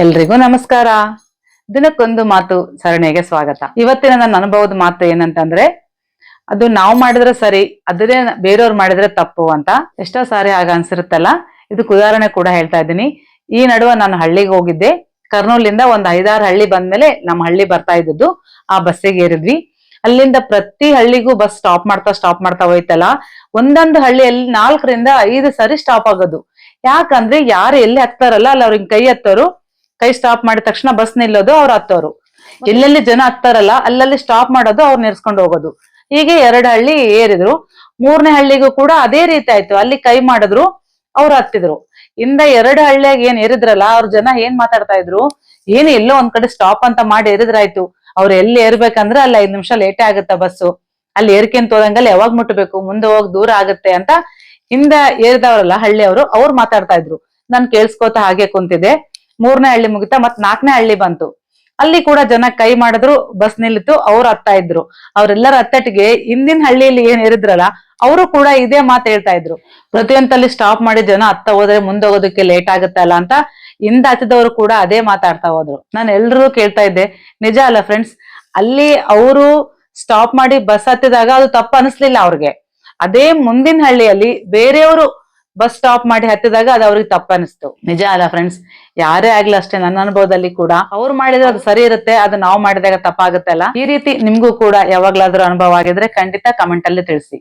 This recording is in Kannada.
ಎಲ್ರಿಗೂ ನಮಸ್ಕಾರ. ದಿನಕ್ಕೊಂದು ಮಾತು ಸರಣಿಗೆ ಸ್ವಾಗತ. ಇವತ್ತಿನ ನನ್ನ ಅನುಭವದ ಮಾತು ಏನಂತಂದ್ರೆ, ಅದು ನಾವು ಮಾಡಿದ್ರೆ ಸರಿ, ಅದೇ ಬೇರೆಯವ್ರು ಮಾಡಿದ್ರೆ ತಪ್ಪು ಅಂತ ಎಷ್ಟೋ ಸಾರಿ ಆಗ ಅನ್ಸಿರುತ್ತಲ್ಲ. ಇದಕ್ಕೆ ಉದಾಹರಣೆ ಕೂಡ ಹೇಳ್ತಾ ಇದ್ದೀನಿ. ಈ ನಡುವೆ ನಾನು ಹಳ್ಳಿಗೆ ಹೋಗಿದ್ದೆ. ಕರ್ನೂಲಿಂದ ಒಂದ್ 5-6 ಹಳ್ಳಿ ಬಂದ್ಮೇಲೆ ನಮ್ಮ ಹಳ್ಳಿ ಬರ್ತಾ ಇದ್ದದ್ದು. ಆ ಬಸ್ಸಿಗೆ ಏರಿದ್ವಿ. ಅಲ್ಲಿಂದ ಪ್ರತಿ ಹಳ್ಳಿಗೂ ಬಸ್ ಸ್ಟಾಪ್ ಮಾಡ್ತಾ ಹೋಯ್ತಲ್ಲ. ಒಂದೊಂದು ಹಳ್ಳಿಯಲ್ಲಿ 4-5 ಸರಿ ಸ್ಟಾಪ್ ಆಗೋದು. ಯಾಕಂದ್ರೆ ಯಾರು ಎಲ್ಲಿ ಹತ್ತಾರಲ್ಲ ಅಲ್ಲಿ ಅವ್ರಿಗೆ ಕೈ ಹತ್ತೋರು, ಕೈ ಸ್ಟಾಪ್ ಮಾಡಿದ ತಕ್ಷಣ ಬಸ್ ನಿಲ್ಲೋದು, ಅವ್ರು ಹತ್ತೋರು. ಎಲ್ಲೆಲ್ಲಿ ಜನ ಹತ್ತಾರಲ್ಲ ಅಲ್ಲಲ್ಲಿ ಸ್ಟಾಪ್ ಮಾಡೋದು, ಅವ್ರು ನಿಲ್ಸ್ಕೊಂಡು ಹೋಗೋದು. ಹೀಗೆ 2 ಹಳ್ಳಿ ಏರಿದ್ರು. 3ನೇ ಹಳ್ಳಿಗೂ ಕೂಡ ಅದೇ ರೀತಿ ಆಯ್ತು. ಅಲ್ಲಿ ಕೈ ಮಾಡಿದ್ರು, ಅವ್ರು ಹತ್ತಿದ್ರು. ಇಂದ 2 ಹಳ್ಳಿಯಾಗ ಏನ್ ಏರಿದ್ರಲ್ಲ, ಅವ್ರ ಜನ ಏನ್ ಮಾತಾಡ್ತಾ ಇದ್ರು, ಏನು ಎಲ್ಲೋ ಒಂದ್ ಕಡೆ ಸ್ಟಾಪ್ ಅಂತ ಮಾಡಿ ಏರಿದ್ರಾಯ್ತು. ಅವ್ರು ಎಲ್ಲಿ ಏರ್ಬೇಕಂದ್ರೆ ಅಲ್ಲಿ 5 ನಿಮಿಷ ಲೇಟೇ ಆಗುತ್ತೆ ಬಸ್ಸು. ಅಲ್ಲಿ ಏರ್ಕೆಂತ ಹೋದಂಗಲ್ಲಿ ಯಾವಾಗ್ ಮುಟ್ಬೇಕು, ಮುಂದೆ ಹೋಗ್ ದೂರ ಆಗುತ್ತೆ ಅಂತ ಹಿಂದ ಏರಿದವ್ರಲ್ಲ ಹಳ್ಳಿಯವರು, ಅವ್ರು ಮಾತಾಡ್ತಾ ಇದ್ರು. ನಾನ್ ಕೇಳಿಸ್ಕೋತ ಹಾಗೆ ಕುಂತಿದ್ದೆ. 3ನೇ ಹಳ್ಳಿ ಮುಗಿತಾ ಮತ್ 4ನೇ ಹಳ್ಳಿ ಬಂತು. ಅಲ್ಲಿ ಕೂಡ ಜನ ಕೈ ಮಾಡಿದ್ರು, ಬಸ್ ನಿಲ್ಲಿತು, ಅವ್ರು ಹತ್ತಾ ಇದ್ರು. ಅವ್ರೆಲ್ಲರ ಹತ್ತಟಿಗೆ ಹಿಂದಿನ ಹಳ್ಳಿಯಲ್ಲಿ ಏನ್ ಏರಿದ್ರಲ್ಲ, ಅವರು ಕೂಡ ಇದೇ ಮಾತು ಹೇಳ್ತಾ ಇದ್ರು. ಪ್ರತಿಯೊಂದಲ್ಲಿ ಸ್ಟಾಪ್ ಮಾಡಿ ಜನ ಹತ್ತ ಹೋದ್ರೆ ಮುಂದೆ ಹೋಗೋದಕ್ಕೆ ಲೇಟ್ ಆಗುತ್ತಲ್ಲ ಅಂತ ಹಿಂದ ಹತ್ತಿದವರು ಕೂಡ ಅದೇ ಮಾತಾಡ್ತಾ ಹೋದ್ರು. ನಾನು ಎಲ್ರೂ ಕೇಳ್ತಾ ಇದ್ದೆ, ನಿಜ ಅಲ್ಲ ಫ್ರೆಂಡ್ಸ್. ಅಲ್ಲಿ ಅವರು ಸ್ಟಾಪ್ ಮಾಡಿ ಬಸ್ ಹತ್ತಿದಾಗ ಅದು ತಪ್ಪು ಅನಿಸ್ಲಿಲ್ಲ ಅವ್ರಿಗೆ. ಅದೇ ಮುಂದಿನ ಹಳ್ಳಿಯಲ್ಲಿ ಬೇರೆಯವರು ಬಸ್ ಸ್ಟಾಪ್ ಮಾಡಿ ಹತ್ತಿದಾಗ ಅದು ಅವ್ರಿಗೆ ತಪ್ಪ ಅನಿಸ್ತು. ನಿಜ ಅಲ್ಲ ಫ್ರೆಂಡ್ಸ್. ಯಾರೇ ಆಗ್ಲಿ ಅಷ್ಟೇ, ನನ್ನ ಅನುಭವದಲ್ಲಿ ಕೂಡ ಅವ್ರು ಮಾಡಿದ್ರೆ ಅದು ಸರಿ ಇರುತ್ತೆ, ಅದು ನಾವು ಮಾಡಿದಾಗ ತಪ್ಪಾಗುತ್ತಲ್ಲ. ಈ ರೀತಿ ನಿಮ್ಗೂ ಕೂಡ ಯಾವಾಗ್ಲಾದ್ರೂ ಅನುಭವ ಆಗಿದ್ರೆ ಖಂಡಿತ ಕಮೆಂಟ್ ಅಲ್ಲಿ ತಿಳಿಸಿ.